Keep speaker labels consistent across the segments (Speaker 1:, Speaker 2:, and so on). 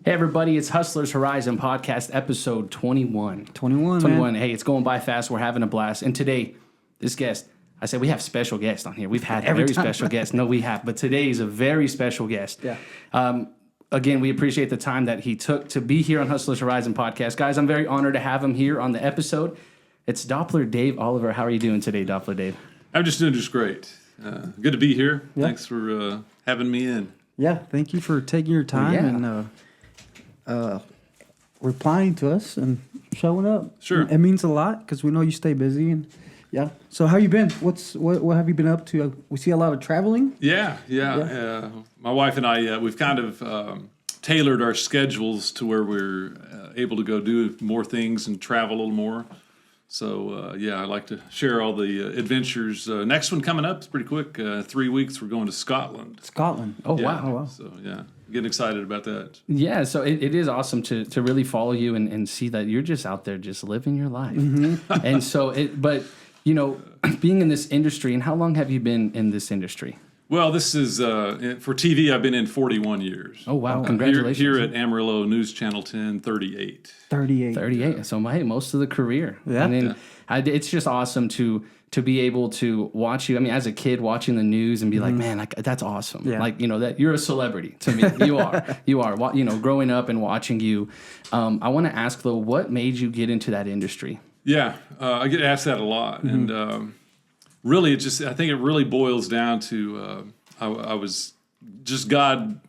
Speaker 1: Hey, everybody, it's Hustlers Horizon Podcast, episode 21.
Speaker 2: 21, man.
Speaker 1: Hey, it's going by fast. We're having a blast. And today, this guest, I said we have special guests on here. We've had special guests. No, we have. But today is a very special guest.
Speaker 2: Yeah.
Speaker 1: Again, we appreciate the time that he took to be here on Hustlers Horizon Podcast. Guys, I'm very honored to have him here on the episode. It's Doppler Dave Oliver. How are you doing today, Doppler Dave?
Speaker 3: I'm just doing just great. Good to be here. Yeah. Thanks for having me in.
Speaker 2: Yeah, thank you for taking your time and replying to us and showing up.
Speaker 3: Sure.
Speaker 2: It means a lot because we know you stay busy. And yeah. So how you been? What have you been up to? We see a lot of traveling.
Speaker 3: Yeah. My wife and I, we've kind of tailored our schedules to where we're able to go do more things and travel a little more. So, I like to share all the adventures. Next one coming up is pretty quick. 3 weeks, we're going to Scotland.
Speaker 2: Scotland.
Speaker 1: Oh, yeah. Wow.
Speaker 3: So, getting excited about that.
Speaker 1: Yeah, so it is awesome to really follow you and see that you're just out there just living your life. Mm-hmm. And so, being in this industry, and how long have you been in this industry?
Speaker 3: Well, this is, for TV, I've been in 41 years.
Speaker 1: Oh, wow. Congratulations.
Speaker 3: Here at Amarillo News Channel 10, 38.
Speaker 2: 38.
Speaker 1: Yeah. So, hey, most of the career.
Speaker 2: Yeah.
Speaker 1: And then it's just awesome to be able to watch you. I mean, as a kid, watching the news and be like, man, that's awesome. Yeah. Like, that you're a celebrity to me. You are. Growing up and watching you. I want to ask, though, what made you get into that industry?
Speaker 3: Yeah, I get asked that a lot. Mm-hmm. And really, I think it really boils down to I was just God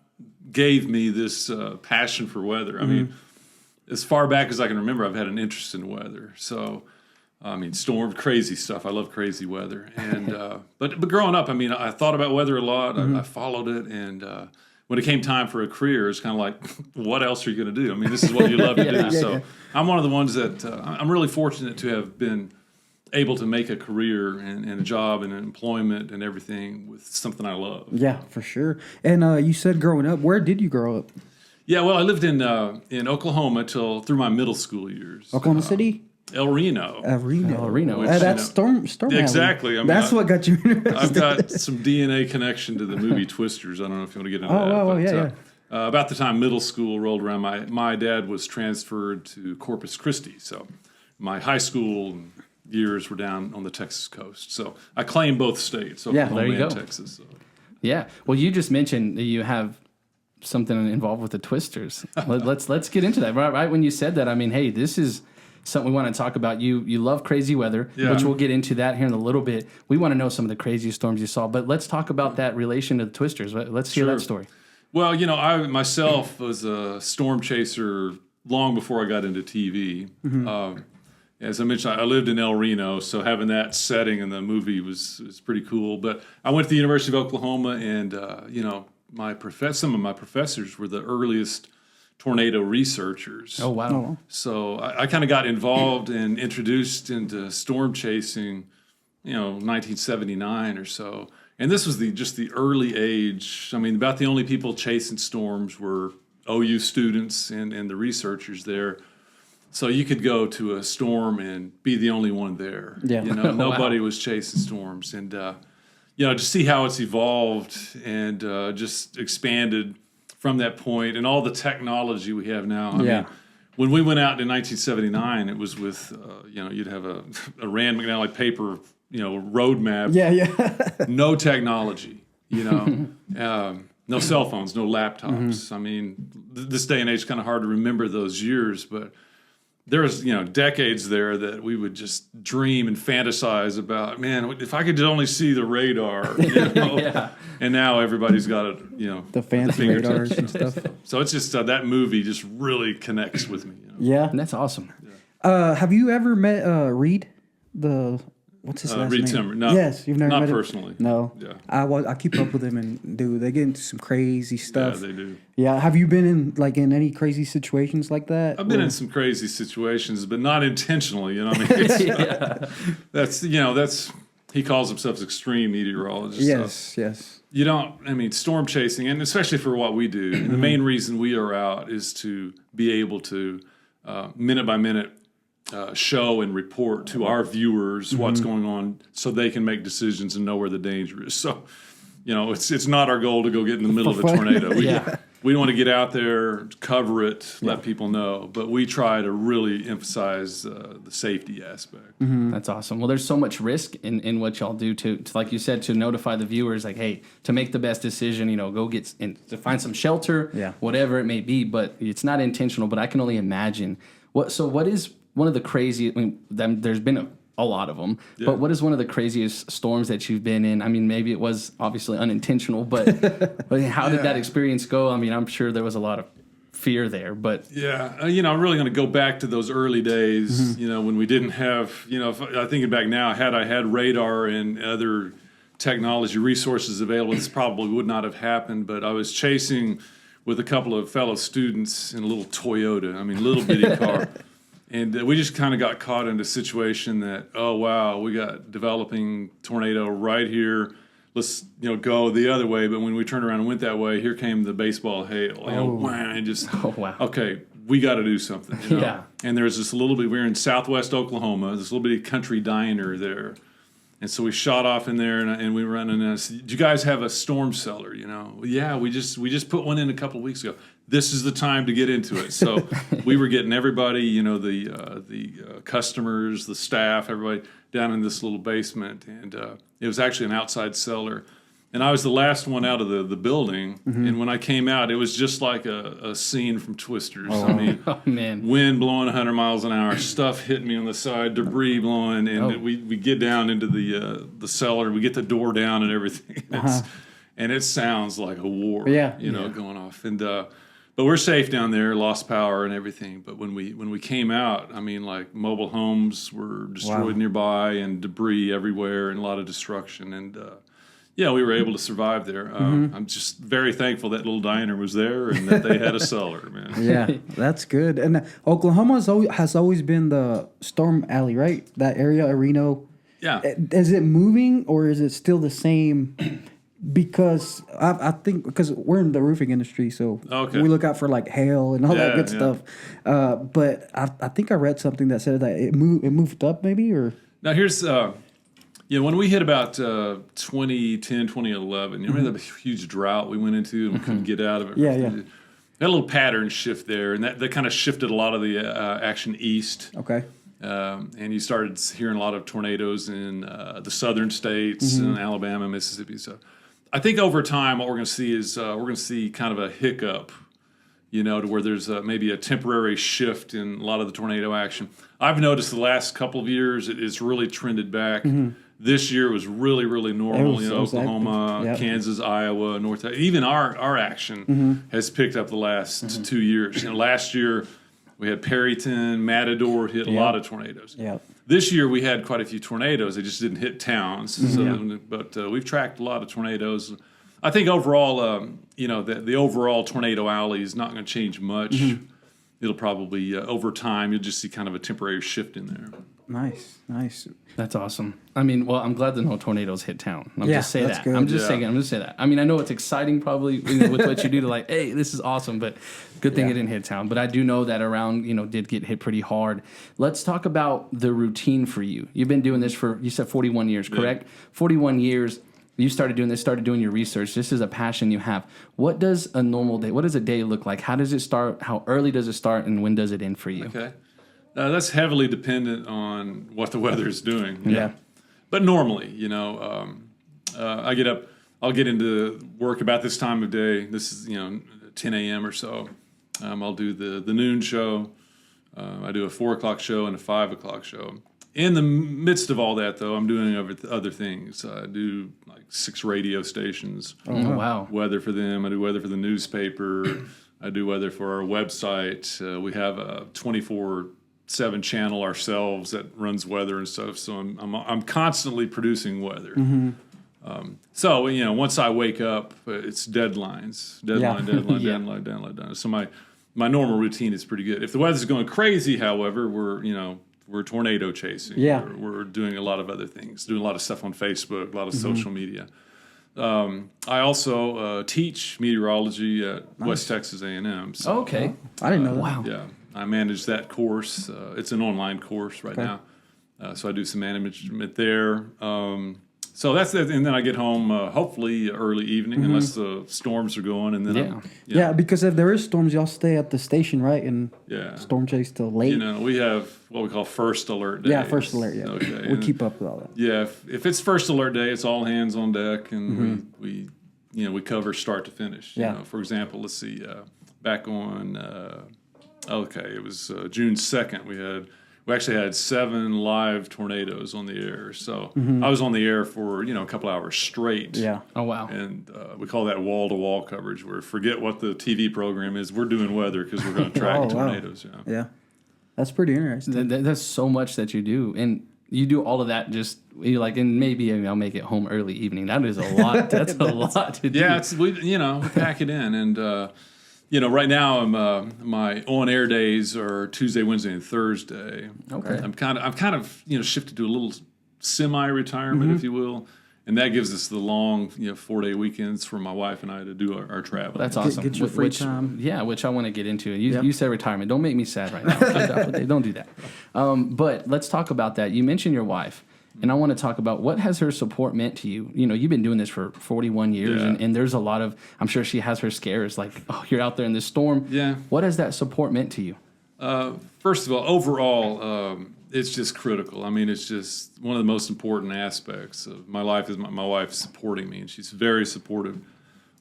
Speaker 3: gave me this passion for weather. I mean, as far back as I can remember, I've had an interest in weather. So, storm, crazy stuff. I love crazy weather. And but growing up, I thought about weather a lot. Mm-hmm. I followed it, and when it came time for a career, it's kind of like, what else are you going to do? This is what you love to do. So I'm one of the ones that I'm really fortunate to have been able to make a career and a job and employment and everything with something I love.
Speaker 2: Yeah, for sure. And you said growing up, where did you grow up?
Speaker 3: Yeah, well, I lived in Oklahoma through my middle school years.
Speaker 2: Oklahoma City?
Speaker 3: El Reno.
Speaker 1: Which,
Speaker 2: that's Storm
Speaker 3: exactly.
Speaker 2: That's what got you interested.
Speaker 3: I've got some DNA connection to the movie Twisters. I don't know if you want to get into that.
Speaker 2: Oh, yeah.
Speaker 3: About the time middle school rolled around, my dad was transferred to Corpus Christi. So my high school years were down on the Texas coast. So I claim both states, Oklahoma and Texas. So.
Speaker 1: Yeah. Well, you just mentioned that you have something involved with the Twisters. Let's get into that. Right when you said that, hey, this is something we want to talk about. You love crazy weather, which we'll get into that here in a little bit. We want to know some of the craziest storms you saw, but let's talk about that relation to the Twisters. Let's hear that story.
Speaker 3: Well, I myself was a storm chaser long before I got into TV. Mm-hmm. As I mentioned, I lived in El Reno, so having that setting in the movie was pretty cool. But I went to the University of Oklahoma, and some of my professors were the earliest tornado researchers.
Speaker 1: Oh, wow.
Speaker 3: So I kind of got involved and introduced into storm chasing, 1979 or so. And this was just the early age. About the only people chasing storms were OU students and the researchers there. So you could go to a storm and be the only one there. Yeah. Nobody was chasing storms. And, to see how it's evolved and just expanded from that point, and all the technology we have now. When we went out in 1979, it was with, you'd have a Rand McNally paper, road map.
Speaker 2: Yeah.
Speaker 3: No technology, no cell phones, no laptops. Mm-hmm. This day and age, it's kind of hard to remember those years, but there was, decades there that we would just dream and fantasize about, man, if I could only see the radar, And now everybody's got it,
Speaker 2: the fancy radars and stuff.
Speaker 3: So it's just, that movie just really connects with me.
Speaker 2: Yeah.
Speaker 1: And that's awesome.
Speaker 2: Yeah. Have you ever met Reed? What's his last
Speaker 3: Reed
Speaker 2: name?
Speaker 3: Timmer. No,
Speaker 2: yes, you've never met him?
Speaker 3: Not personally.
Speaker 2: No.
Speaker 3: Yeah.
Speaker 2: I keep up with him, and they get into some crazy stuff.
Speaker 3: Yeah, they do.
Speaker 2: Yeah. Have you been in any crazy situations like that?
Speaker 3: I've been in some crazy situations, but not intentionally. That's he calls himself extreme meteorologist.
Speaker 2: Yes.
Speaker 3: You don't. Storm chasing, and especially for what we do, the main reason we are out is to be able to minute by minute. Show and report to our viewers what's going on so they can make decisions and know where the danger is. So, it's not our goal to go get in the middle of a tornado. we don't want to get out there, cover it, let people know, but we try to really emphasize the safety aspect.
Speaker 1: That's awesome. Well, there's so much risk in what y'all do to, like you said, to notify the viewers, like, hey, to make the best decision, go get to find some shelter, whatever it may be. But it's not intentional. But I can only imagine what is one of the crazy. I mean, there's been a lot of them. Yeah. But what is one of the craziest storms that you've been in? I mean, maybe it was obviously unintentional, but how did that experience go? I mean, I'm sure there was a lot of fear there, but
Speaker 3: I'm really going to go back to those early days, when we didn't have, if I thinking back now, had I had radar and other technology resources available, this probably would not have happened. But I was chasing with a couple of fellow students in a little Toyota, little bitty car. And we just kind of got caught in a situation that, oh, wow, we got developing tornado right here. Let's, go the other way. But when we turned around and went that way, here came the baseball hail. And just, okay, we got to do something.
Speaker 1: Yeah.
Speaker 3: And there's this little bit, we're in southwest Oklahoma, this little bitty country diner there. And so we shot off in there, and we were running. And I said, "Do you guys have a storm cellar?" Yeah, we just put one in a couple of weeks ago. This is the time to get into it. So we were getting everybody, the customers, the staff, everybody down in this little basement, and it was actually an outside cellar. And I was the last one out of the building, and when I came out, it was just like a scene from Twisters.
Speaker 1: Oh, man.
Speaker 3: Wind blowing 100 miles an hour, stuff hitting me on the side, debris blowing, and we get down into the cellar, we get the door down and everything, and it sounds like a war, going off. And but we're safe down there, lost power and everything. But when we came out, mobile homes were destroyed nearby, and debris everywhere, and a lot of destruction, and we were able to survive there. I'm just very thankful that little diner was there and that they had a cellar, man.
Speaker 2: Yeah, that's good. And Oklahoma has always been the storm alley, right? That area, Reno.
Speaker 3: Yeah.
Speaker 2: Is it moving, or is it still the same? Because I think because we're in the roofing industry, so we look out for like hail and all that good stuff. But I think I read something that said that it moved up maybe, or
Speaker 3: now here's. When we hit about 2010, 2011, remember the huge drought we went into and we couldn't get out of it?
Speaker 2: Yeah.
Speaker 3: Had a little pattern shift there, and that kind of shifted a lot of the action east.
Speaker 2: Okay.
Speaker 3: And you started hearing a lot of tornadoes in the southern states, in Alabama, Mississippi. So I think over time what we're going to see is we're going to see kind of a hiccup, to where there's maybe a temporary shift in a lot of the tornado action. I've noticed the last couple of years it's really trended back. This year was really, really normal. Oklahoma, Kansas, Iowa, North. Even our action has picked up the last 2 years. Last year we had Perryton, Matador hit a lot of tornadoes.
Speaker 2: Yeah.
Speaker 3: This year we had quite a few tornadoes. They just didn't hit towns. But we've tracked a lot of tornadoes. I think overall, the overall tornado alley is not going to change much. It'll probably over time you'll just see kind of a temporary shift in there.
Speaker 2: Nice.
Speaker 1: That's awesome. I'm glad that no tornadoes hit town. I'm just saying that.
Speaker 2: Good.
Speaker 1: I'm just saying that. I know it's exciting probably with what you do to hey, this is awesome, but good thing it didn't hit town. But I do know that around, did get hit pretty hard. Let's talk about the routine for you. You've been doing this for, you said 41 years, correct? 41 years. You started doing your research. This is a passion you have. What does a normal day, what does a day look like? How does it start? How early does it start? And when does it end for you?
Speaker 3: Okay. That's heavily dependent on what the weather is doing.
Speaker 2: Yeah.
Speaker 3: But normally, I get up, I'll get into work about this time of day. This is, 10 a.m. or so. I'll do the noon show. I do a 4 o'clock show and a 5 o'clock show. In the midst of all that, though, I'm doing other things. I do 6 radio stations.
Speaker 1: Oh, wow.
Speaker 3: Weather for them. I do weather for the newspaper. I do weather for our website. We have a 24/7 channel ourselves that runs weather and stuff. So I'm constantly producing weather. So once I wake up, it's deadlines, deadline. So my normal routine is pretty good. If the weather's going crazy, however, we're tornado chasing.
Speaker 2: Yeah.
Speaker 3: We're doing a lot of other things, doing a lot of stuff on Facebook, a lot of social media. I also teach meteorology at West Texas A&M. So,
Speaker 1: okay.
Speaker 2: I didn't know that.
Speaker 1: Wow.
Speaker 3: Yeah, I manage that course. It's an online course right now. So I do some management there. So that's it, and then I get home hopefully early evening, unless the storms are going, and then
Speaker 2: yeah, because if there is storms, y'all stay at the station, right? And
Speaker 3: yeah,
Speaker 2: storm chase till late.
Speaker 3: We have what we call first alert days.
Speaker 2: Yeah, first alert. Yeah,
Speaker 3: okay.
Speaker 2: We keep up with all that.
Speaker 3: Yeah, if it's first alert day, it's all hands on deck, and we cover start to finish.
Speaker 2: Yeah.
Speaker 3: For example, let's see, back on it was June 2nd. We actually had 7 live tornadoes on the air. So I was on the air for, a couple hours straight.
Speaker 2: Yeah.
Speaker 1: Oh, wow.
Speaker 3: And we call that wall-to-wall coverage, where forget what the TV program is. We're doing weather because we're going to track tornadoes.
Speaker 2: Wow. Yeah. That's pretty interesting.
Speaker 1: That's so much that you do. And you do all of that and maybe I'll make it home early evening. That is a lot. That's a lot to do.
Speaker 3: Yeah, we pack it in. And, right now my on-air days are Tuesday, Wednesday, and Thursday.
Speaker 1: Okay.
Speaker 3: I'm kind of shifted to a little semi-retirement, if you will, and that gives us the long 4-day weekends for my wife and I to do our travel.
Speaker 1: That's awesome.
Speaker 2: Get your free time.
Speaker 1: Yeah, which I want to get into. You said retirement. Don't make me sad right now. Don't do that. But let's talk about that. You mentioned your wife. And I want to talk about what has her support meant to you. You've been doing this for 41 years, and there's a lot of, I'm sure she has her scares, like, oh, you're out there in this storm.
Speaker 3: Yeah.
Speaker 1: What has that support meant to you?
Speaker 3: First of all, overall, it's just critical. I mean, it's just one of the most important aspects of my life is my wife supporting me, and she's very supportive.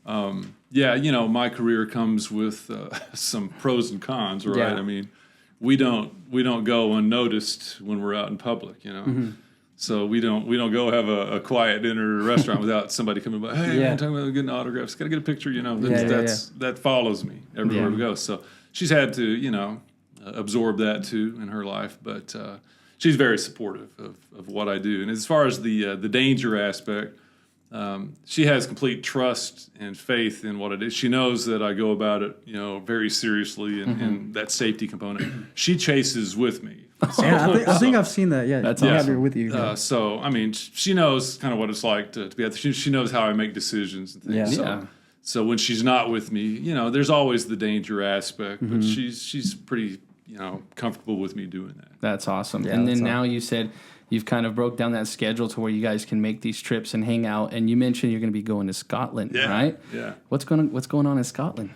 Speaker 3: My career comes with some pros and cons, right?
Speaker 2: Yeah.
Speaker 3: I mean, we don't go unnoticed when we're out in public, So we don't go have a quiet dinner at a restaurant without somebody coming by. Hey, man, talking about getting autographs. Got to get a picture. That follows me everywhere we go. So she's had to absorb that too in her life, but she's very supportive of what I do. And as far as the danger aspect, she has complete trust and faith in what it is. She knows that I go about it very seriously, and that safety component. She chases with me. So,
Speaker 2: I think I've seen that. Yeah,
Speaker 1: that's
Speaker 2: awesome. With you. Yeah.
Speaker 3: So I mean, she knows kind of what it's like to be out there. She knows how I make decisions and things.
Speaker 2: Yeah.
Speaker 3: So when she's not with me, there's always the danger aspect, but she's pretty comfortable with me doing that.
Speaker 1: That's awesome.
Speaker 2: Yeah,
Speaker 1: and then now you said you've kind of broke down that schedule to where you guys can make these trips and hang out. And you mentioned you're going to be going to Scotland, right?
Speaker 3: Yeah.
Speaker 1: What's going on in Scotland?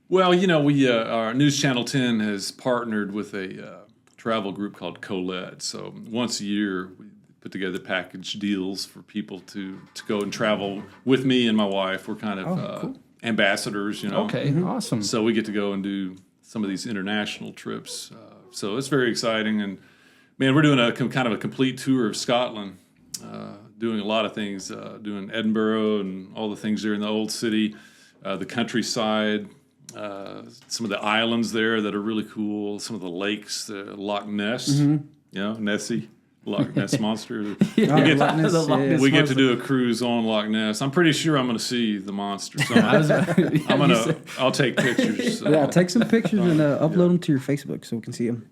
Speaker 3: Well, we our News Channel 10 has partnered with a travel group called Colette. So once a year, we put together package deals for people to go and travel with me and my wife. We're kind of
Speaker 1: cool.
Speaker 3: ambassadors,
Speaker 1: Okay, awesome.
Speaker 3: So we get to go and do some of these international trips. So it's very exciting. And, man, we're doing a kind of a complete tour of Scotland, doing a lot of things, doing Edinburgh and all the things there in the old city, the countryside, some of the islands there that are really cool, some of the lakes, Loch Ness, Nessie. Loch Ness Monster. We get to do a cruise on Loch Ness. I'm pretty sure I'm going to see the monster. So I'll take pictures. So.
Speaker 2: Yeah, take some pictures and upload them to your Facebook so we can see them.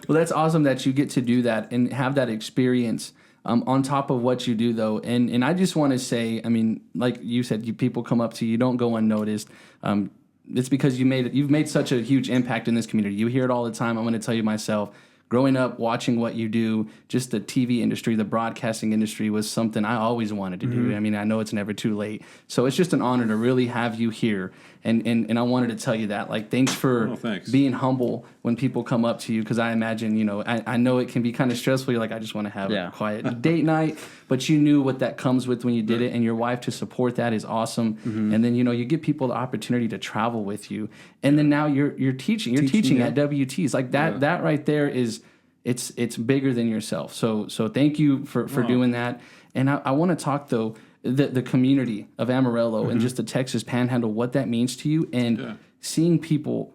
Speaker 1: That's awesome that you get to do that and have that experience. On top of what you do, though, and I just want to say, I mean, like you said, people come up to you, you don't go unnoticed. It's because you've made such a huge impact in this community. You hear it all the time. I'm going to tell you myself. Growing up, watching what you do, just the TV industry, the broadcasting industry was something I always wanted to do. I mean, I know it's never too late. So it's just an honor to really have you here. And I wanted to tell you that. Like, thanks for being humble when people come up to you, because I imagine, I know it can be kind of stressful. You're like, I just want to have a quiet date night. But you knew what that comes with when you did it, and your wife to support that is awesome. And then, you give people the opportunity to travel with you. And then now you're teaching. You're teaching at WTs. Like that right there is, it's bigger than yourself. So thank you for doing that. And I want to talk, though, the community of Amarillo and just the Texas Panhandle, what that means to you, and seeing people,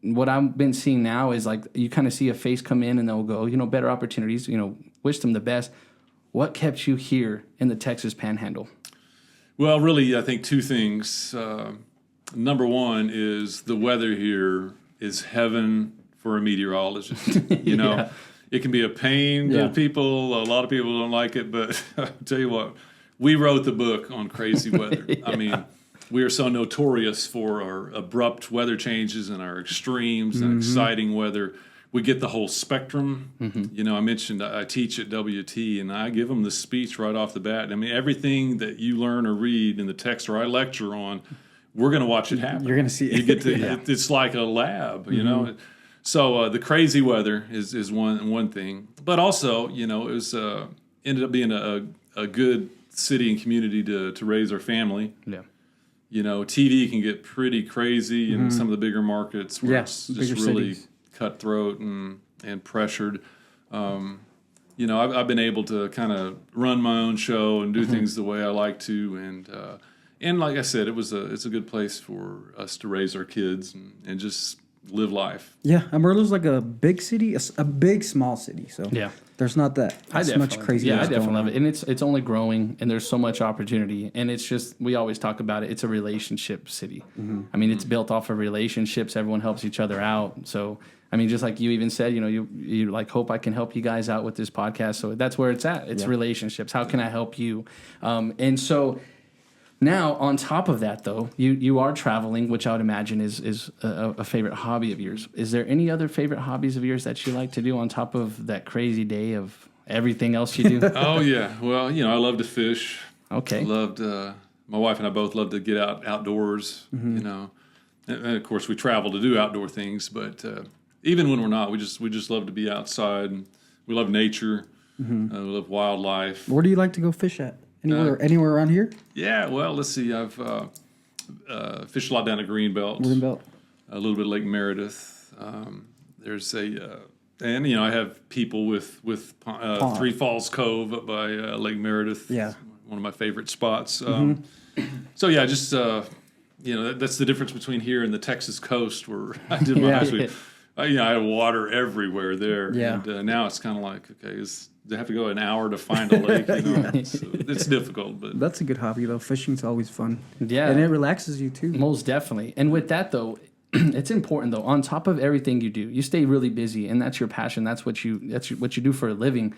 Speaker 1: what I've been seeing now is like you kind of see a face come in and they'll go, better opportunities, wish them the best. What kept you here in the Texas Panhandle? Well, really, I think two things. Number one is the weather here is heaven for a meteorologist. It can be a pain to people. A lot of people don't like it, but I'll tell you what, we wrote the book on crazy weather. I mean, we are so notorious for our abrupt weather changes and our extremes and exciting weather.
Speaker 3: we get the whole spectrum. I mentioned I teach at WT, and I give them the speech right off the bat. I mean, everything that you learn or read in the text or I lecture on, we're going to watch it happen.
Speaker 2: You're going to see it.
Speaker 3: You get to, it's like a lab, So the crazy weather is one thing, but also, it was ended up being a good city and community to raise our family.
Speaker 1: Yeah.
Speaker 3: TV can get pretty crazy in some of the bigger markets where it's just really cities. Cutthroat and pressured. I've been able to kind of run my own show and do things the way I like to, and like I said, it's a good place for us to raise our kids and just live life.
Speaker 2: Yeah, Amarillo's like a big city, a big small city. So there's not that much crazy.
Speaker 1: Yeah, I definitely love it, and it's only growing, and there's so much opportunity, and it's just we always talk about it. It's a relationship city. I mean, it's built off of relationships. Everyone helps each other out. So I mean, just like you even said, you like hope I can help you guys out with this podcast. So that's where it's at. It's relationships. How can I help you? And so. Now, on top of that, though, you are traveling, which I would imagine is a favorite hobby of yours. Is there any other favorite hobbies of yours that you like to do on top of that crazy day of everything else you do?
Speaker 3: Oh, yeah. Well, I love to fish.
Speaker 1: Okay.
Speaker 3: My wife and I both love to get outdoors, And of course, we travel to do outdoor things, but even when we're not, we just love to be outside. And we love nature. We love wildlife.
Speaker 2: Where do you like to go fish at? Anywhere around here?
Speaker 3: Yeah, well, let's see. I've fished a lot down at Greenbelt. A little bit of Lake Meredith. There's and I have people with Three Falls Cove up by Lake Meredith.
Speaker 2: Yeah,
Speaker 3: one of my favorite spots. So yeah, just that's the difference between here and the Texas coast where I did my high school. I had water everywhere there.
Speaker 2: Yeah,
Speaker 3: and now it's kind of like they have to go an hour to find a lake. So it's difficult, but
Speaker 2: that's a good hobby though. Fishing's always fun.
Speaker 1: Yeah,
Speaker 2: and it relaxes you too.
Speaker 1: Most definitely. And with that though, it's important though. On top of everything you do, you stay really busy, and that's your passion. That's what you do for a living.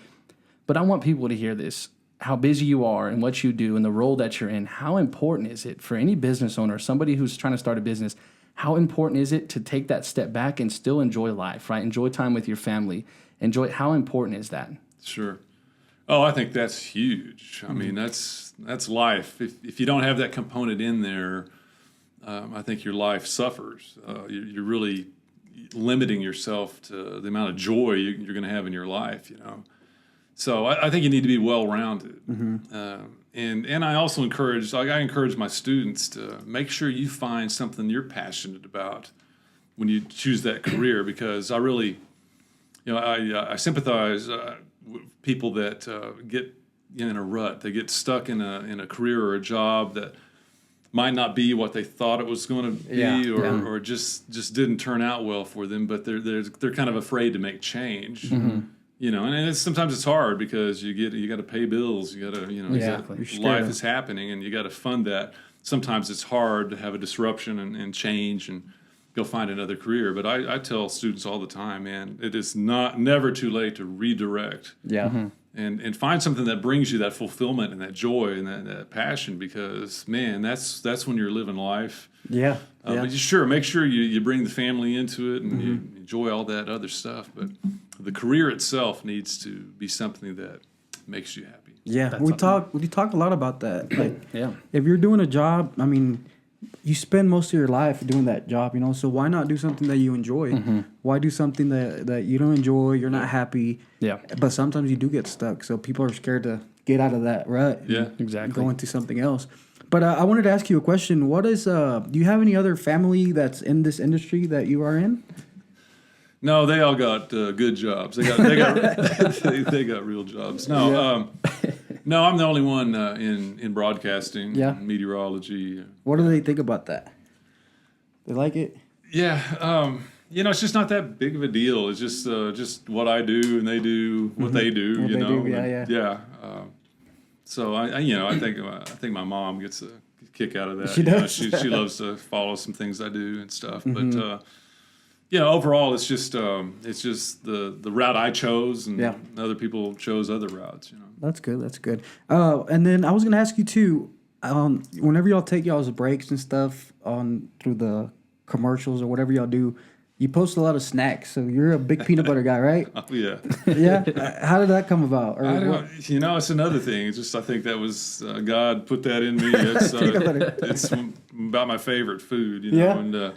Speaker 1: But I want people to hear this: how busy you are and what you do and the role that you're in. How important is it for any business owner, somebody who's trying to start a business? How important is it to take that step back and still enjoy life, right? Enjoy time with your family. How important is that?
Speaker 3: Sure. Oh, I think that's huge. I mean, that's life. If you don't have that component in there, I think your life suffers. You're really limiting yourself to the amount of joy you're going to have in your life, So I think you need to be well-rounded. And I also encourage my students to make sure you find something you're passionate about when you choose that career, because I really, I sympathize with people that get in a rut. They get stuck in a career or a job that might not be what they thought it was going to be, or just didn't turn out well for them. But they're kind of afraid to make change. And sometimes it's hard because you got to pay bills. You got to
Speaker 1: exactly.
Speaker 3: Life is happening, and you got to fund that. Sometimes it's hard to have a disruption and change and go find another career. But I tell students all the time, man, it is never too late to redirect.
Speaker 2: Yeah.
Speaker 3: And find something that brings you that fulfillment and that joy and that passion, because man, that's when you're living life.
Speaker 2: Yeah.
Speaker 3: But make sure you bring the family into it and you enjoy all that other stuff. But the career itself needs to be something that makes you happy.
Speaker 2: Yeah, we talk a lot about that. Like, if you're doing a job, I mean, you spend most of your life doing that job, so why not do something that you enjoy? Why do something that you don't enjoy, you're not happy?
Speaker 1: Yeah.
Speaker 2: But sometimes you do get stuck, so people are scared to get out of that rut.
Speaker 3: Yeah,
Speaker 1: exactly.
Speaker 2: Go into something else. But I wanted to ask you a question. What is do you have any other family that's in this industry that you are in?
Speaker 3: No, they all got good jobs. They got real jobs. No, no, I'm the only one in broadcasting, meteorology.
Speaker 2: What do they think about that? They like it?
Speaker 3: Yeah, it's just not that big of a deal. It's just what I do, and they do what they do.
Speaker 2: What they do,
Speaker 3: yeah. So I think my mom gets a kick out of that.
Speaker 2: She does.
Speaker 3: She loves to follow some things I do and stuff, but. Overall, it's just the route I chose, and other people chose other routes.
Speaker 2: That's good. That's good. And then I was gonna ask you too. Whenever y'all take y'all's breaks and stuff through the commercials or whatever y'all do, You post a lot of snacks, so you're a big peanut butter guy, right?
Speaker 3: Oh, yeah.
Speaker 2: Yeah. How did that come about? Or
Speaker 3: I don't, it's another thing. It's just I think that was God put that in me. It's about my favorite food, and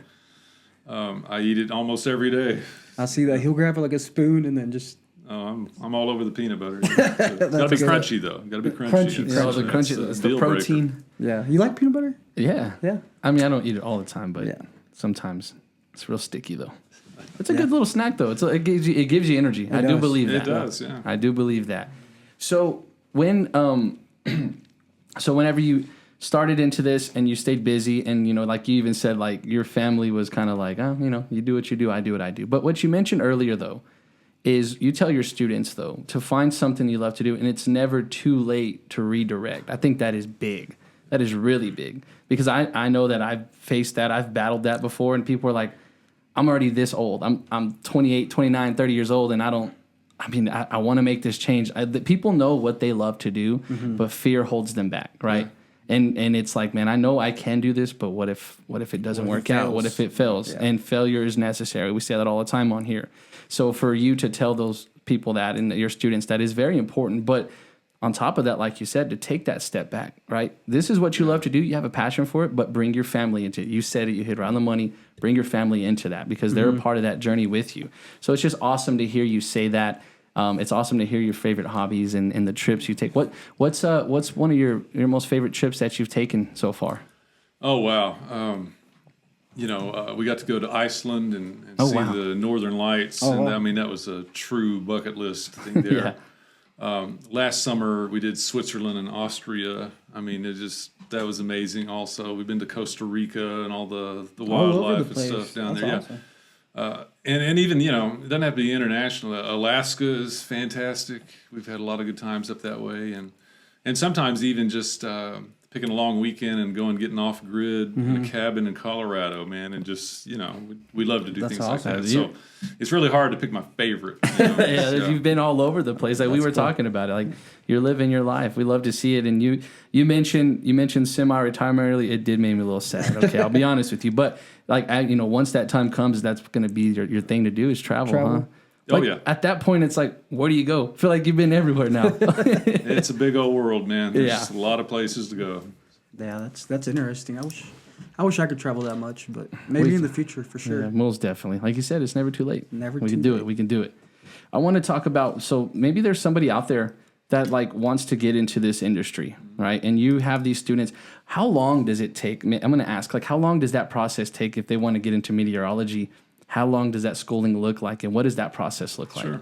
Speaker 3: I eat it almost every day.
Speaker 2: I see that. He'll grab like a spoon and then just.
Speaker 3: Oh, I'm all over the peanut butter. Got to be crunchy though. Got to be crunchy.
Speaker 1: The crunchy. It's the protein.
Speaker 2: Yeah. You like peanut butter?
Speaker 1: Yeah.
Speaker 2: Yeah.
Speaker 1: I mean, I don't eat it all the time, but sometimes it's real sticky though. It's a good little snack though. It gives you energy. I do believe that.
Speaker 3: It does. Yeah.
Speaker 1: I do believe that. So when whenever you started into this and you stayed busy and like you even said like your family was kind of like you do what you do, I do what I do. But what you mentioned earlier though is you tell your students though to find something you love to do and it's never too late to redirect. I think that is big. That is really big because I know that I've faced that. I've battled that before and people are like, I'm already this old. I'm 28, 29, 30 years old and I want to make this change. People know what they love to do, but fear holds them back, right? Yeah. And it's like, man, I know I can do this, but what if it doesn't work out? What if it fails? Yeah. And failure is necessary. We say that all the time on here. So for you to tell those people that and your students, that is very important. But on top of that, like you said, to take that step back, right? This is what you love to do. You have a passion for it, but bring your family into it. You said it, you hit around the money. Bring your family into that because they're a part of that journey with you. So it's just awesome to hear you say that. It's awesome to hear your favorite hobbies and the trips you take. What's one of your most favorite trips that you've taken so far?
Speaker 3: Oh, wow. We got to go to Iceland and see the Northern Lights.
Speaker 2: Oh, wow.
Speaker 3: I mean, that was a true bucket list thing there. Last summer, we did Switzerland and Austria. I mean, that was amazing also. We've been to Costa Rica and all the wildlife and stuff down there.
Speaker 2: Awesome.
Speaker 3: Yeah. And even, it doesn't have to be international. Alaska is fantastic. We've had a lot of good times up that way. And sometimes even just picking a long weekend and getting off grid in a cabin in Colorado, man, and just, we love to do things
Speaker 2: awesome.
Speaker 3: like that. So it's really hard to pick my favorite.
Speaker 1: You've been all over the place. Like we were talking about it. Like you're living your life. We love to see it. And you mentioned semi-retirement early. It did make me a little sad. Okay, I'll be honest with you. But like once that time comes, that's going to be your thing to do is travel. Huh? Like, At that point, it's like, where do you go? I feel like you've been everywhere now.
Speaker 3: It's a big old world, man. There's a lot of places to go.
Speaker 2: Yeah, that's interesting. I wish I could travel that much, but maybe in the future for sure.
Speaker 1: Yeah, most definitely. Like you said, it's never too late. We can do it. I want to talk about, so maybe there's somebody out there that like wants to get into this industry, right? And you have these students. How long does it take? I'm going to ask, like, how long does that process take if they want to get into meteorology? How long does that schooling look like, and what does that process look like?
Speaker 3: Sure.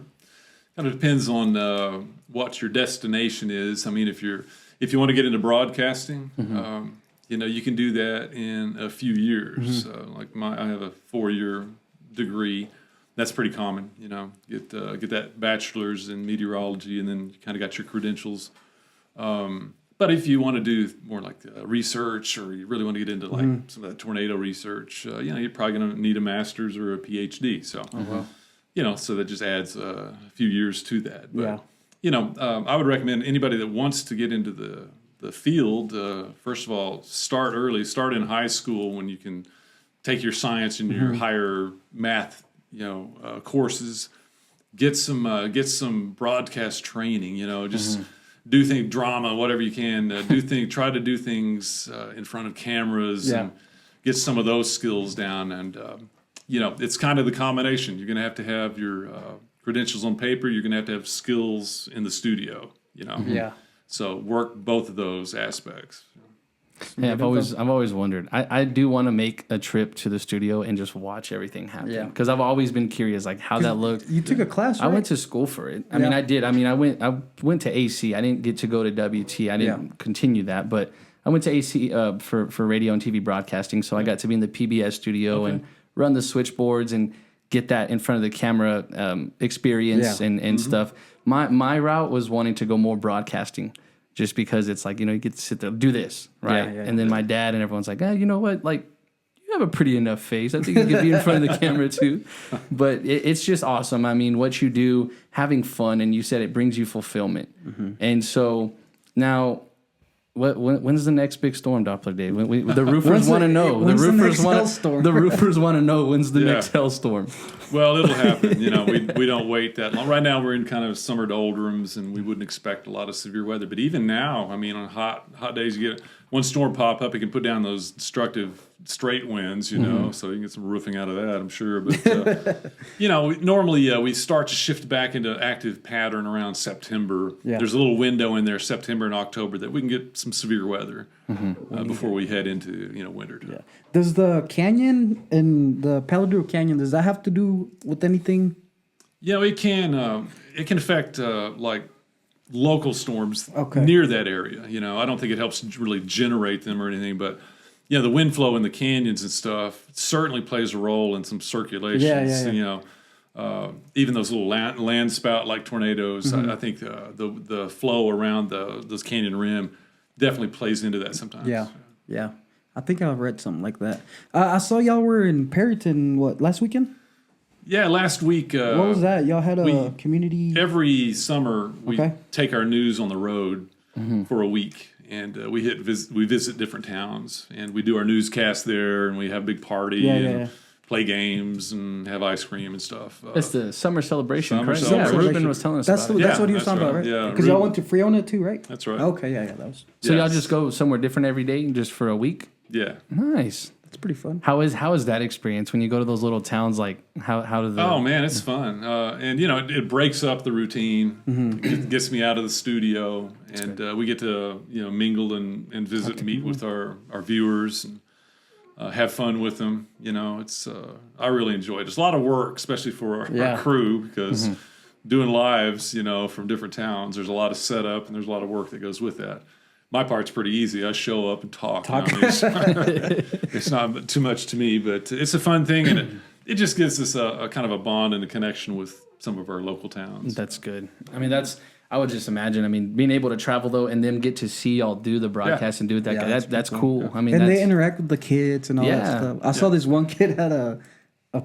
Speaker 3: Kind of depends on what your destination is. I mean, if you want to get into broadcasting, you can do that in a few years. I have a 4-year degree. That's pretty common. Get that bachelor's in meteorology, and then you kind of got your credentials. But if you want to do more like research, or you really want to get into like some of that tornado research, you're probably going to need a master's or a PhD. So, so that just adds a few years to that. But, I would recommend anybody that wants to get into the field, first of all, start early. Start in high school when you can take your science and your higher math, courses. Get some broadcast training. Do things, drama, whatever you can. Try to do things in front of cameras and get some of those skills down. And it's kind of the combination. You're going to have your credentials on paper. You're going to have skills in the studio. So work both of those aspects.
Speaker 1: Yeah, I've always wondered. I do want to make a trip to the studio and just watch everything happen. Yeah. Because I've always been curious, like how that looked.
Speaker 2: You took a class, right?
Speaker 1: I went to school for it. I mean, I did. I mean, I went to AC. I didn't get to go to WT. I didn't continue that, but I went to AC for radio and TV broadcasting. So I got to be in the PBS studio and run the switchboards and get that in front of the camera experience and stuff. My route was wanting to go more broadcasting. Just because it's like, you get to sit there, do this, right? And then my dad and everyone's like, you know what? Like, you have a pretty enough face. I think you could be in front of the camera too. But it's just awesome. I mean, what you do, having fun, and you said it brings you fulfillment. And so now, when's the next big storm, Doppler Dave? The roofers want to know. The roofers want to know when's the next hailstorm.
Speaker 3: Well, it'll happen. We don't wait that long. Right now, we're in kind of summer doldrums, and we wouldn't expect a lot of severe weather. But even now, I mean, on hot days, you get one storm pop up, it can put down those destructive straight winds, so you can get some roofing out of that, I'm sure. But, normally we start to shift back into active pattern around September. Yeah. There's a little window in there, September and October, that we can get some severe weather before we head into, winter time.
Speaker 2: Yeah. Does the canyon and the Paladuro Canyon, does that have to do with anything?
Speaker 3: Yeah, it can affect, local storms near that area. I don't think it helps really generate them or anything, but the wind flow in the canyons and stuff certainly plays a role in some circulations. Even those little land spout like tornadoes, I think the flow around those canyon rim definitely plays into that sometimes.
Speaker 2: Yeah. I think I read something like that. I saw y'all were in Perryton, last weekend?
Speaker 3: Yeah, last week.
Speaker 2: What was that? Y'all had a community?
Speaker 3: Every summer, we take our news on the road for a week, and we visit different towns, and we do our newscast there, and we have a big party and play games and have ice cream and stuff.
Speaker 1: It's the summer celebration, correct?
Speaker 2: Yeah,
Speaker 1: Ruben was telling us about it.
Speaker 2: That's what he was talking about, right?
Speaker 3: Yeah,
Speaker 2: because y'all went to Friona too, right?
Speaker 3: That's right.
Speaker 2: Okay, that was.
Speaker 1: So y'all just go somewhere different every day, just for a week?
Speaker 3: Yeah.
Speaker 1: Nice.
Speaker 2: It's pretty fun.
Speaker 1: How is that experience when you go to those little towns? Like how do the?
Speaker 3: Oh man, it's fun, and it breaks up the routine. It gets me out of the studio, and we get to mingle and visit, and meet with our viewers, and have fun with them. It's I really enjoy it. It's a lot of work, especially for our crew, because doing lives, from different towns, there's a lot of setup and there's a lot of work that goes with that. My part's pretty easy. I show up and talk. It's not too much to me, but it's a fun thing, and it just gives us a kind of a bond and a connection with some of our local towns.
Speaker 1: That's good. I mean, I would just imagine. I mean, being able to travel though, and then get to see y'all do the broadcast and do it that's cool. Yeah. I mean,
Speaker 2: and they interact with the kids and all that stuff. I saw this one kid had a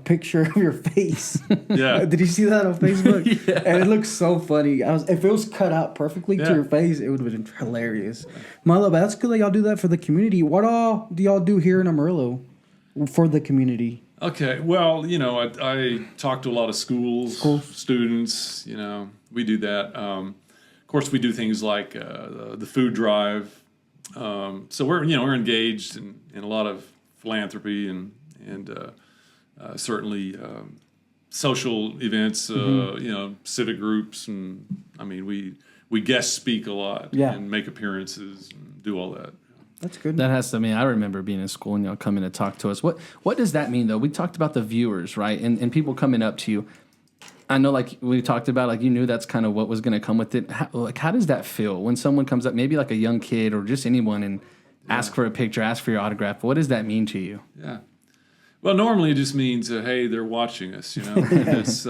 Speaker 2: picture of your face.
Speaker 3: Yeah.
Speaker 2: Did you see that on Facebook? And it looks so funny. If it was cut out perfectly to your face, it would have been hilarious. Milo, that's good that y'all do that for the community. What all do y'all do here in Amarillo for the community?
Speaker 3: Okay, well, I talk to a lot of schools, students. We do that. Of course, we do things like the food drive. So we're engaged in a lot of philanthropy and certainly social events. Civic groups, and I mean we guest speak a lot and make appearances and do all that.
Speaker 2: That's good.
Speaker 1: That has to mean, I remember being in school and y'all coming to talk to us. What does that mean, though? We talked about the viewers, right? And people coming up to you. I know, like we talked about, like you knew that's kind of what was going to come with it. How does that feel when someone comes up, maybe like a young kid or just anyone, and ask for a picture, ask for your autograph? What does that mean to you?
Speaker 3: Yeah. Well, normally it just means, hey, they're watching us, It's,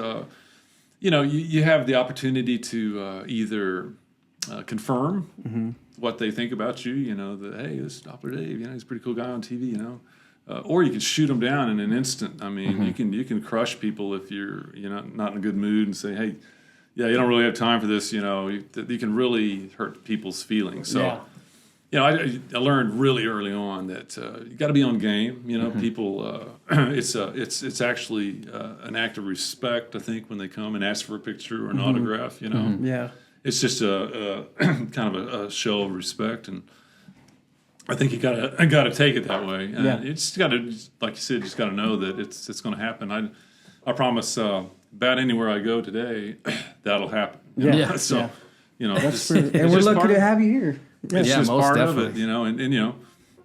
Speaker 3: you have the opportunity to either confirm what they think about you, that, hey, this is Doppler Dave, he's a pretty cool guy on TV, or you can shoot them down in an instant. I mean, you can crush people if you're not in a good mood and say, hey, you don't really have time for this, you can really hurt people's feelings. So, I learned really early on that you got to be on game. People, it's actually an act of respect, I think, when they come and ask for a picture or an autograph.
Speaker 2: Yeah.
Speaker 3: It's just a kind of a show of respect, and I think you gotta take it that way. And it's got to, like you said, just got to know that it's going to happen. I promise. About anywhere I go today, that'll happen.
Speaker 2: Yeah.
Speaker 3: So,
Speaker 2: that's and we're lucky to have you here.
Speaker 3: It's just part of it, and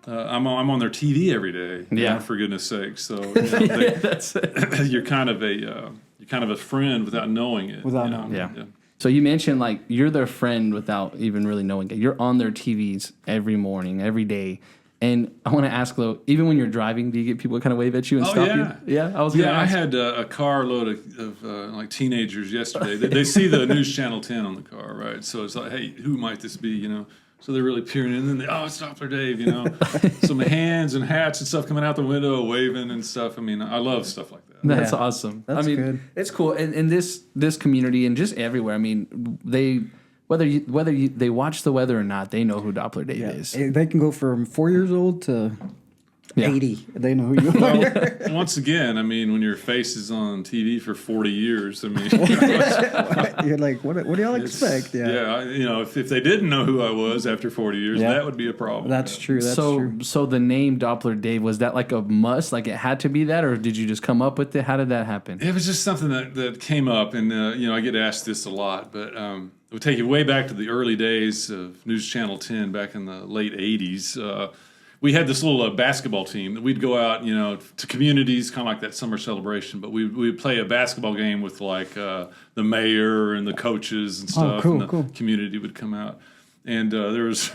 Speaker 3: I'm on their TV every day. For goodness sake. So
Speaker 1: that's it.
Speaker 3: You're kind of a friend without knowing it.
Speaker 1: Yeah. So you mentioned like you're their friend without even really knowing it. You're on their TVs every morning, every day. And I want to ask though, even when you're driving, do you get people that kind of wave at you and stop you? Yeah, I was gonna ask.
Speaker 3: I had a carload of like teenagers yesterday. They see the News Channel 10 on the car, right? So it's like, hey, who might this be? So they're really peering in, and it's Doppler Dave, Some hands and hats and stuff coming out the window, waving and stuff. I mean, I love stuff like that.
Speaker 1: That's awesome.
Speaker 2: That's good.
Speaker 1: It's cool. And this community and just everywhere, I mean, whether they watch the weather or not, they know who Doppler Dave is.
Speaker 2: They can go from 4 years old to 80. They know who you are.
Speaker 3: Once again, I mean, when your face is on TV for 40 years, I mean,
Speaker 2: you're like, what do y'all expect?
Speaker 3: Yeah, if they didn't know who I was after 40 years, that would be a problem.
Speaker 2: That's true. That's true.
Speaker 1: So the name Doppler Dave, was that like a must? Like it had to be that, or did you just come up with it? How did that happen?
Speaker 3: It was just something that came up, and I get asked this a lot, but it would take you way back to the early days of News Channel 10 back in the late 80s. We had this little basketball team that we'd go out, to communities, kind of like that summer celebration. But we'd play a basketball game with like the mayor and the coaches and stuff.
Speaker 2: Cool,
Speaker 3: and the community would come out. And there was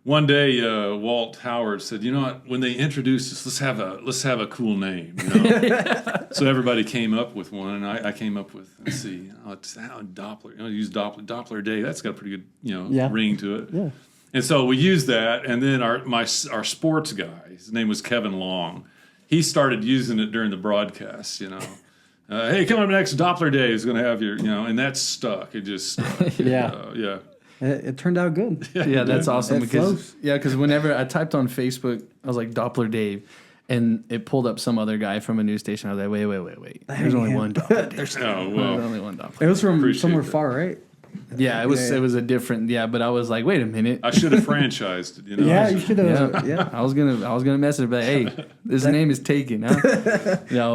Speaker 3: one day Walt Howard said, "You know what? When they introduce us, let's have a cool name." So everybody came up with one, and I came up with it's Doppler. Use Doppler Dave. That's got a pretty good ring to it. Yeah. And so we used that, and then our sports guy, his name was Kevin Long, he started using it during the broadcast, hey, coming up next, Doppler Dave is going to have your, and that stuck. It just stuck.
Speaker 2: Yeah. It turned out good.
Speaker 1: Yeah, that's awesome. Because whenever I typed on Facebook, I was like, Doppler Dave, and it pulled up some other guy from a news station. I was like, wait. There's only one Doppler Dave. There's only one Doppler Dave.
Speaker 2: It was from somewhere far, right?
Speaker 1: Yeah, it was a different. Yeah, but I was like, wait a minute.
Speaker 3: I should have franchised it.
Speaker 2: Yeah, you should have. Yeah.
Speaker 1: I was gonna message, but hey, this name is taken. Huh?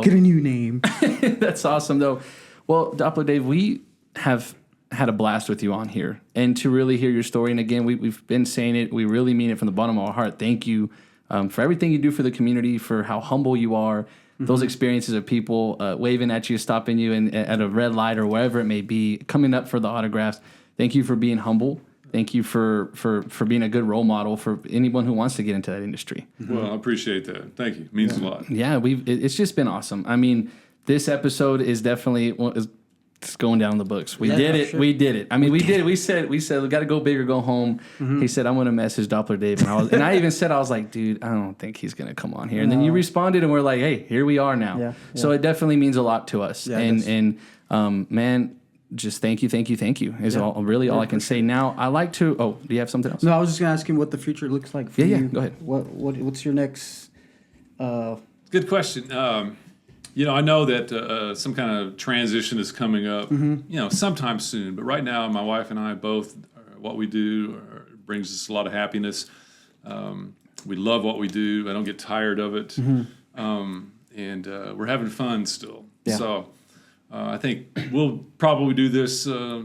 Speaker 2: Get a new name.
Speaker 1: That's awesome, though. Well, Doppler Dave, we have had a blast with you on here, and to really hear your story. And again, we've been saying it. We really mean it from the bottom of our heart. Thank you for everything you do for the community, for how humble you are. Those experiences of people waving at you, stopping you at a red light or wherever it may be, coming up for the autographs. Thank you for being humble. Thank you for being a good role model for anyone who wants to get into that industry.
Speaker 3: Well, I appreciate that. Thank you. It means a lot.
Speaker 1: Yeah, it's just been awesome. I mean, this episode is definitely it's going down the books. We did it. Sure. We did it. I mean, we did it. We said we got to go big or go home. He said, I'm going to message Doppler Dave. And I even said, I was like, dude, I don't think he's going to come on here. And then you responded, and we're like, hey, here we are now. Yeah. So it definitely means a lot to us. Yeah, man, just thank you is all I can say. Now, I like to. Oh, do you have something else?
Speaker 2: No, I was just going to ask him what the future looks like for you.
Speaker 1: Yeah, go ahead.
Speaker 2: What's your next?
Speaker 3: Good question. I know that some kind of transition is coming up, sometime soon. But right now, my wife and I both, what we do brings us a lot of happiness. We love what we do. I don't get tired of it. And we're having fun still. Yeah. So I think we'll probably do this, a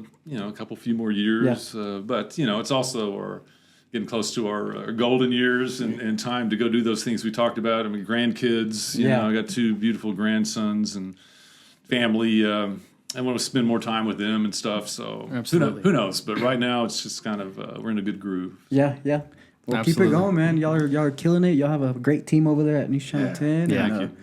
Speaker 3: few more years. Yeah. But, it's also getting close to our golden years and time to go do those things we talked about. I mean, grandkids, I got 2 beautiful grandsons and family. I want to spend more time with them and stuff. So who knows? But right now it's just kind of, we're in a good groove.
Speaker 2: Yeah. Well, keep it going, man. Y'all are killing it. Y'all have a great team over there at News Channel 10.
Speaker 1: Yeah,
Speaker 3: thank you.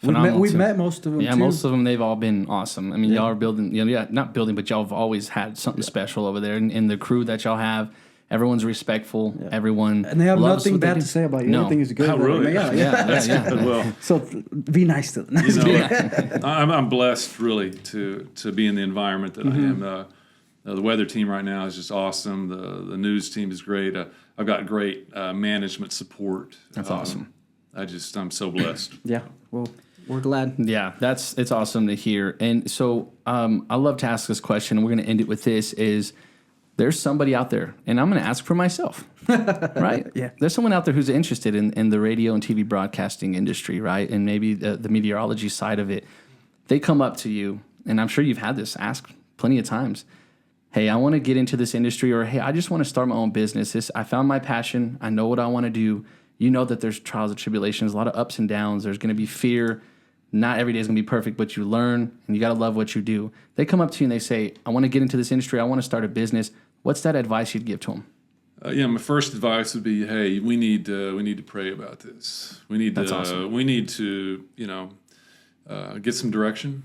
Speaker 3: Yeah.
Speaker 2: We've met most of them.
Speaker 1: Yeah, most of them, they've all been awesome. I mean, y'all are building, not building, but y'all have always had something special over there. And the crew that y'all have, everyone's respectful. Yeah. Everyone
Speaker 2: and they have nothing bad to say about you.
Speaker 1: No.
Speaker 2: Everything is good.
Speaker 3: Oh, really?
Speaker 2: Yeah.
Speaker 3: Well,
Speaker 2: so be nice to them.
Speaker 3: I'm blessed, really, to be in the environment that I am. The weather team right now is just awesome. The news team is great. I've got great management support.
Speaker 1: That's awesome.
Speaker 3: I'm so blessed.
Speaker 2: Yeah. Well, we're glad.
Speaker 1: Yeah, it's awesome to hear. And so I love to ask this question, and we're going to end it with this, is there's somebody out there, and I'm going to ask for myself, right?
Speaker 2: Yeah.
Speaker 1: There's someone out there who's interested in the radio and TV broadcasting industry, right? And maybe the meteorology side of it. They come up to you, and I'm sure you've had this asked plenty of times. Hey, I want to get into this industry, or hey, I just want to start my own business. I found my passion. I know what I want to do. You know that there's trials and tribulations, a lot of ups and downs. There's going to be fear. Not every day is going to be perfect, but you learn, and you got to love what you do. They come up to you and they say, I want to get into this industry. I want to start a business. What's that advice you'd give to them?
Speaker 3: My first advice would be, hey, we need to pray about this. We need to get some direction.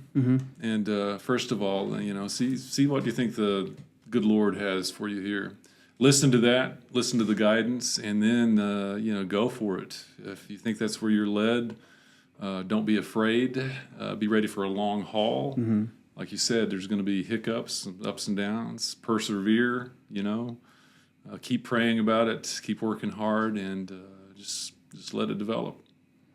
Speaker 3: And first of all, see what you think the good Lord has for you here. Listen to that. Listen to the guidance, and then go for it. If you think that's where you're led, don't be afraid. Be ready for a long haul. like you said, there's going to be hiccups, ups and downs. Persevere, keep praying about it, keep working hard, and just let it develop.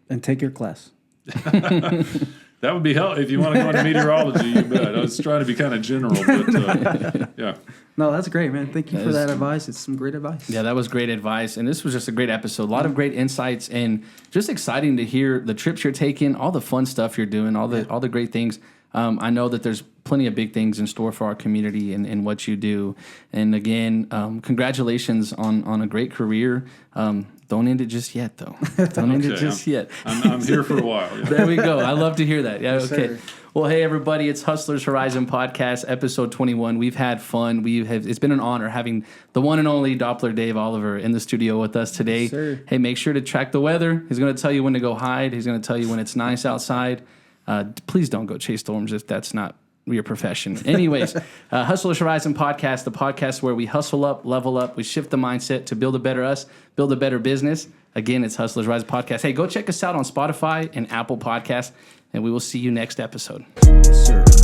Speaker 2: And take your class.
Speaker 3: That would be hell if you want to go into meteorology. You bet. I was trying to be kind of general, but yeah.
Speaker 2: No, that's great, man. Thank you for that advice. It's some great advice.
Speaker 1: Yeah, that was great advice, and this was just a great episode. A lot of great insights, and just exciting to hear the trips you're taking, all the fun stuff you're doing, all the great things. I know that there's plenty of big things in store for our community and what you do. And again, congratulations on a great career. Don't end it just yet, though. Don't end it just yet.
Speaker 3: I'm here for a while. Yeah.
Speaker 1: There we go. I love to hear that. Yeah.
Speaker 2: Yes,
Speaker 1: okay.
Speaker 2: Sir.
Speaker 1: Well, hey everybody, it's Hustlers Horizon Podcast, episode 21. We've had fun. It's been an honor having the one and only Doppler Dave Oliver in the studio with us today.
Speaker 2: Yes,
Speaker 1: hey, make sure to track the weather. He's going to tell you when to go hide. He's going to tell you when it's nice outside. Please don't go chase storms if that's not your profession. Anyways, Hustlers Horizon Podcast, the podcast where we hustle up, level up, we shift the mindset to build a better us, build a better business. Again, it's Hustlers Horizon Podcast. Hey, go check us out on Spotify and Apple Podcasts, and we will see you next episode.
Speaker 2: Yes, sir.